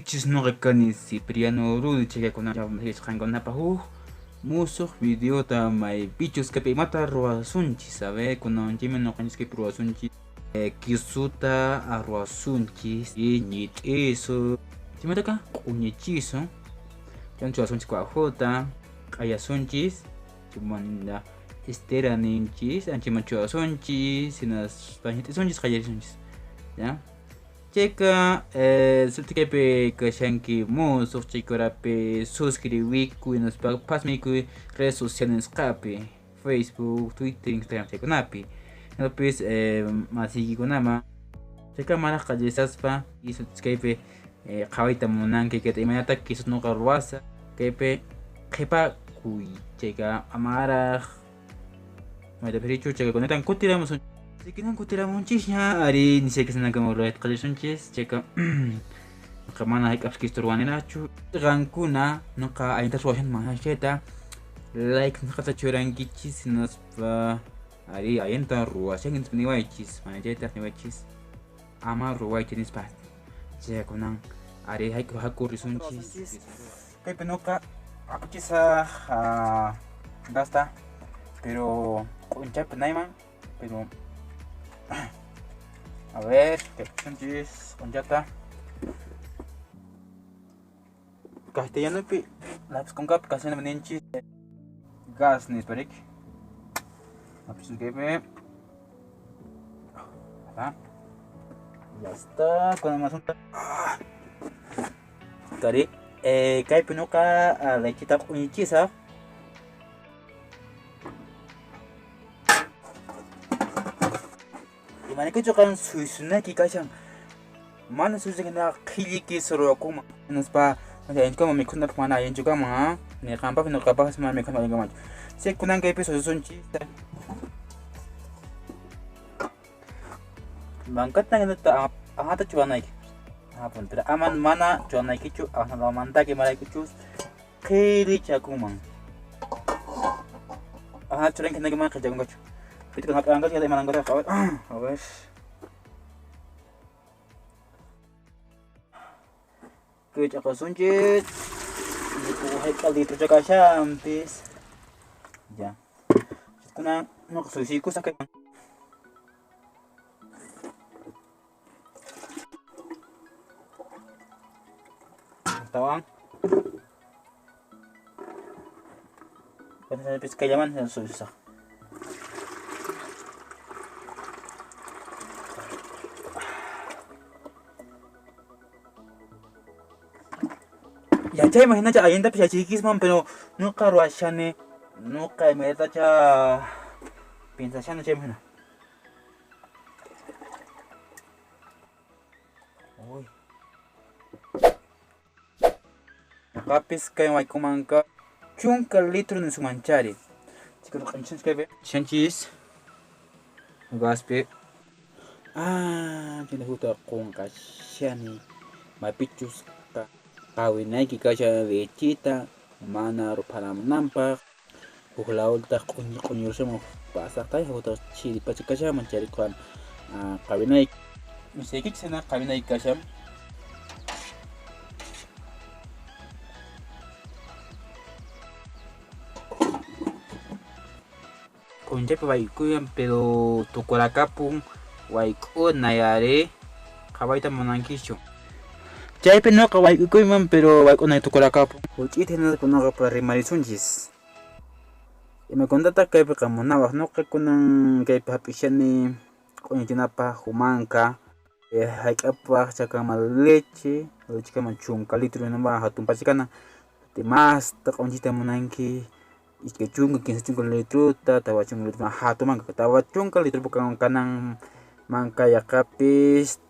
Ichis no recani Cipriano Rudy cheque con una con pahu musuh video ta mai bichos que mata roasunchi sabe con un jimen no canis que roasunchi kisuta arroasunchi y nit eso chimata ka kunyichiso yang roasunchi kwa jota ayasunchis chumanda estera ninchis anchimacho asunchis sinas panjit sunchis kayasunchis ya Cheka subscribe ke shanki musuh chikorape suscribir nos pas miku redes sociales kape Facebook, Twitter, Instagram chekonapi. Napis masigi kunama. Cheka mana kajisaspa y subscribe kawaita monan que te imanata kisus no karwasa kepe kepa kui cheka amara. Mada perichu cheka konetan kutiramos Sekian kutiramos chisnya hari ni saya kesana kamu lihat kali suncis ceka kemana hike upskis turuan nachu rangkuna naka ainta suasan mana ceta like naka curang kicis nas pa hari ainta ruas yang ini waicis mana ceta ni waicis ama ruai jenis pas ceka kunang hari hike haku risuncis kayak penoka aku kisah gasta pero kuncap penaiman pero a ver, que sunchis onjata castellano pi laps con cap casi no menenchis gas ni sperik laps que me ya está con más un tadi kayak penuka lagi kita kunci Mana ke jokan suisuna ki kasang mana suisuna na khili ki soro ko naspa mana en ko me kunna mana en juga ma ne kampa no kapa sama me kunna ngama se kunang ke peso sunchi mangkat nang ta ata chuana ki apun tra aman mana chuana ki chu ana manta ke mara ki chu khili chakumang churang kena gimana kerja enggak itu kan angkat kita mana angkat kawat awas kerja kau sunjit itu kali itu jaga sampis ya kuna nak susiku sakit tawang kan habis kayaman susah ya chay imagina cha ayenda pisa chiquis man pero no caro ashane no cae meta cha piensa chano chay imagina uy kapis kay may kumangka chunka litro ni sumanchari chico kanchis kay chanchis gaspe kita huta kong kasyani mapichus kawin na kikasya lechita mana rupana nampak buklaul tak kunyur semua pasak tayo huta chili pa kasya mencari kuan kawin na misikik sana kawin na kasya kunjay pa waiku yan pero tukura kapung waiku nayari kawaita monangkisyo Chay no kawai ko man pero wai ko na ito kula kapo. Uchi tena ko na ka rimari sunjis. Me contata kay pa kamo na wa no ko nang kay papisyan ni ko ni tinapa humanka. Hay apa saka maleche, o chika manchunka litro na ba hatun pasikana. Te mas ta konji ta monanki. Iske chunga kinsa chunga litro ta tawa chunga litro hatu mangka tawa chunga litro bukan kanang mangka yakapis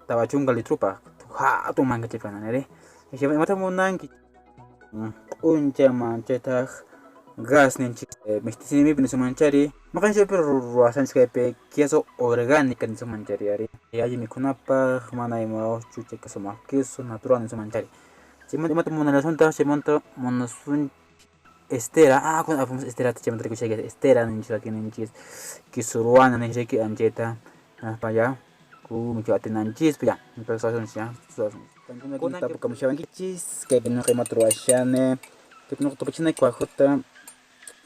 tawa chunga litro pa. Hatu mangga cipana nere. Siapa mata monang ki. Unca mancetak gas nenci. Mesti sini pindah sumancari. Makanya siapa ruasan sekali kiaso organik kan sumancari hari. Ya jadi kenapa mana yang mau cuci ke semua kiaso natural sumancari. Cuma mata monang sonta semonto monosun estera. Aku apa estera tu cuma tadi saya estera nenci lagi nenci. Kisuruan nenci ki anceta. Nah, apa ya? Ku mencoba tenancis ya, untuk sosok Kuna tapukamushawankichis kaypino qiymata ruwashani kaypino tupachinay kwajota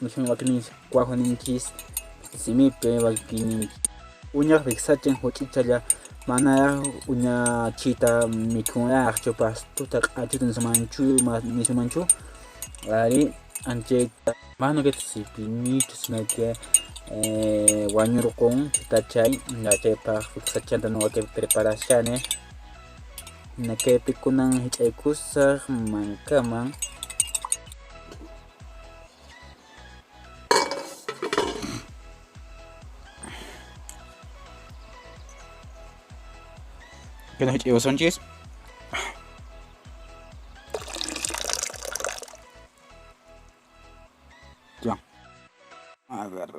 nishan wakinis kwajuninchis simipi wakini uñaq riqsachin huch'ichala mana uña chita mikhunaqchu pastuta q'achita nisumanchu ari anchayta mano sipimichu sinaqa wañurqun chitachay chaypaq riqsachanta ñuqa preparashani nakaypi kunan hich'aykusaq mankaman kena hich'aywasunchis ya a ver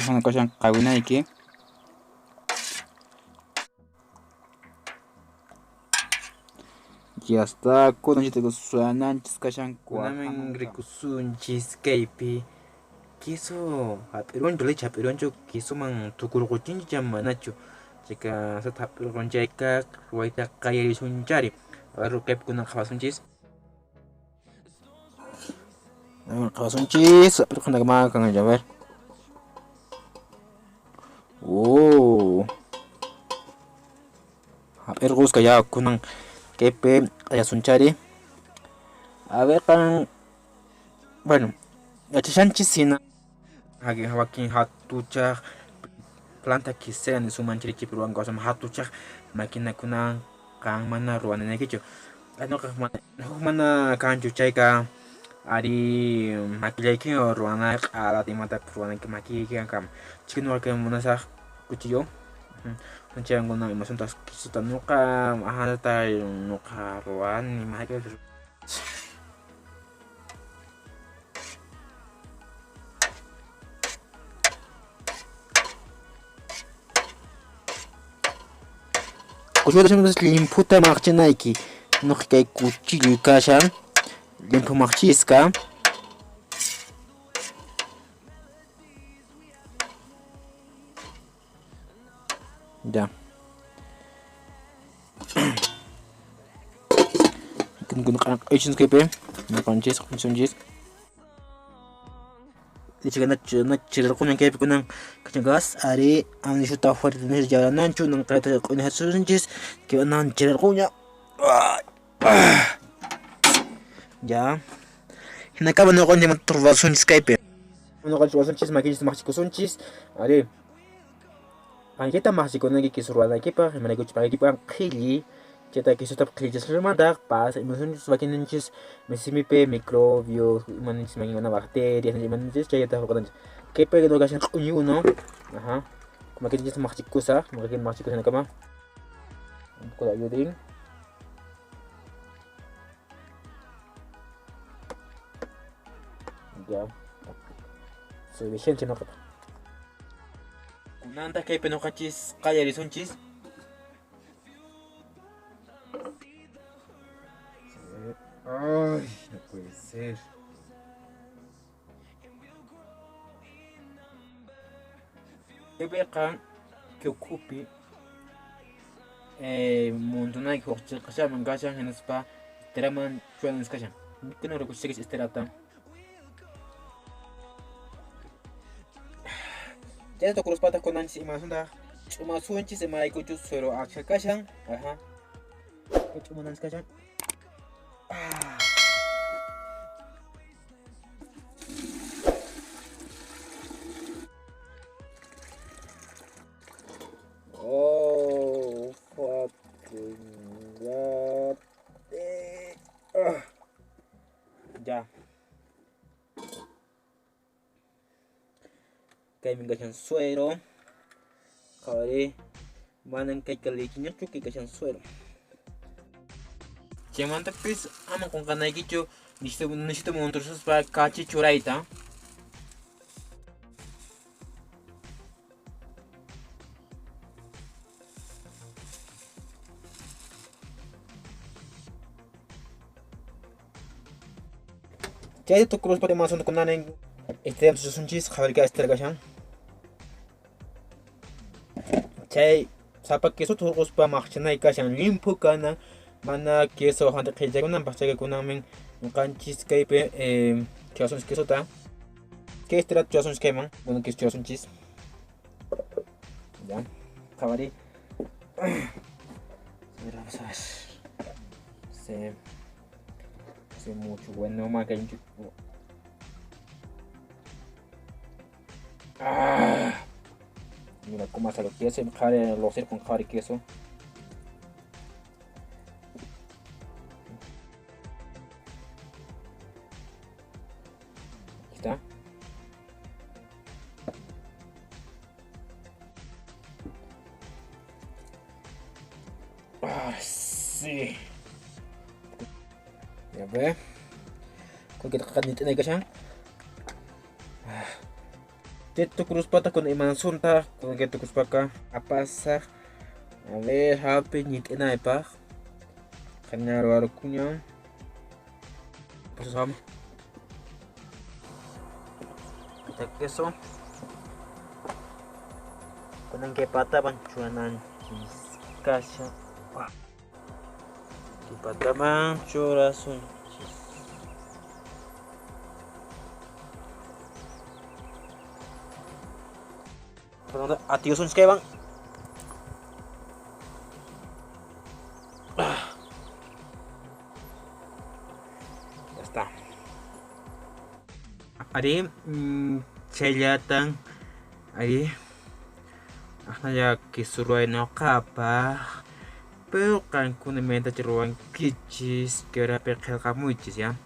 una cosa qawinayki ya está kunanchita suananchis kashan kunaman rikusunchis kaypi queso hap'irunchu leche hap'irunchu quesoman tukurquchinchis manachu chayka sata hap'irqunchayka ruwayta qayarisunchari aru kaypi kunan qhawasunchis hap'irqunta kan a ver hap'irqusqa ya kunan kaypi qayasunchari a ver kan bueno yachashanchis hina wakin hatuchaq planta kisera nisumanchirichip ruwanqa hatuchaq maquinakunan kan mana ruwananaykichu nuqa mana kanchu chayka ari maquillayki ruwanay q'arata imatapis ruwanayki maquillaykiwan kan chayka nuqa munasaq cuchillo chaykunan imasuntas kisuta nuqa ahanta nuqa ruwani maypipis kuchilluta limputa maqchinayki nuqa kay cuchillo kashan limpu maqchisqa ya kun q'aychis kaypi nuqanchis q'aysunchis ichikana chirarquñan kaypi kunan kachanqas ari anishuta fuerte nish yarananchu nanqayta q'uñasunchis kayman chirarquña ya hinakama nuqanchis turbasunchis kaypi nuqanchis wasunchis maquinchis maqchikusunchis ari pankita maqchikunayki queso ruwanaykipaq imanaykuchus pankaykipan qhilli chayta quesota qhillichasqanmanta pasa imasunchis wakininchis simipi microbios imaninchis mana bacterias imaninchis chayta hurqananchis kaypi nuqa kashan q'uñiwan maquinchis maqchikusaq hinakama un poco de ayudín ya suficiente nuqa kunanta kaypi nuqanchis qayarisunchis ay no puede ser kaypiqa kay muntunayki huqchirqashaman kashan hinaspa esteraman chuyanas kashan kino rikuchishkish esterata chayta tukuruspata kunanchis imasunta ch'umasunchis imaraykuchus suero aksha kashan ch'umananchis kashan oh fucking god ya kay min kashan suero kawari manan kay kalikiñachu kay kashan suero chaymantapis ama qunqanaykichu nishita montursuspa kachi churayta chayta tukuruspa imasunta kunanin estrella tusunchis qawarika estrella kashan chay sapa queso turquspa maqchinay kashan limpu kana mana queso hanta qillakuna pachakakunamin ñuqanchis kaypi chuyasunchis quesota queso chuyasunchis kayman bueno queso chuyasunchis ya qawari vamos a ver se mucho bueno más que mira cómo hace lo que hace lo hacer con jare queso. Aquí está. Sí. Ya ve. Kung kita kakanit na siya. Dito cruz pata con imansunta con que tu cruz paca a pasar a ver happy nit inay pa kanya ro kunya pues sama kita queso con que pata banchuanan kasya ki pata manchurasun atiusun kayak bang. Ya está. Ari chelatan ari ya kisuruay no kapa pero kan kunimenta ciruan kichis kira pekel kamuchis ya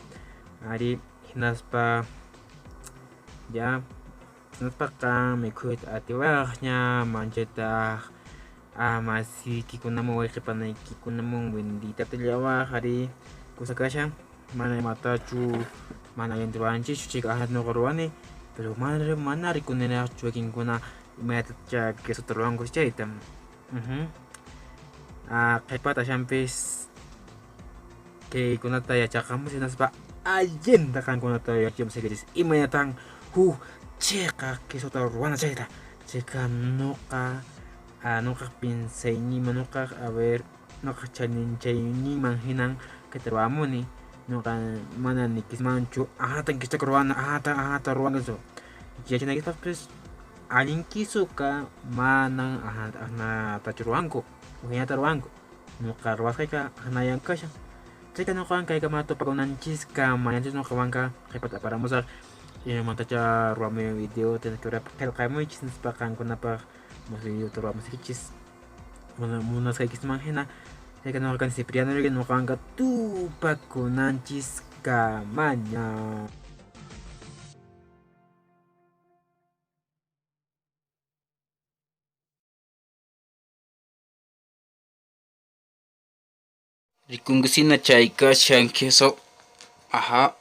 ari hinas pa ya Napaka may kuit atiwahnya manjeta masih kikunamu panay kikunamu hindi tatilyawa hari kusakasya mana mata cu mana yang tuanci cuci kahat no korwani pero mana rikunena cuekin kuna meta cha keso teruang kus chaitam kay pata champis kay kunata ya chakamu sinas pa ayen takan kunata ya jam segedis imayatang cheka queso taruana cheta cheka noka noka pinsay ni manoka a ver noka chanin chay ni manhinang que teruamo ni noka mana ni kismanchu tan kista ruana ta ruana so ya china kita pues alin kisuka manang na tachuruanko uhinya taruanko noka ruas ka hanayang kasya cheka noka kay kamato pagunan chiska mayanchis noka wanka kay pata para mosar montacha ruame video ten que pel kamu chisnis pakan kunapa mas video to ruame sikis muna sai kis manhena saya kan organ Cipriano lagi no kanga tu pakunanchis kamanya Rikungusina chay kashan queso aha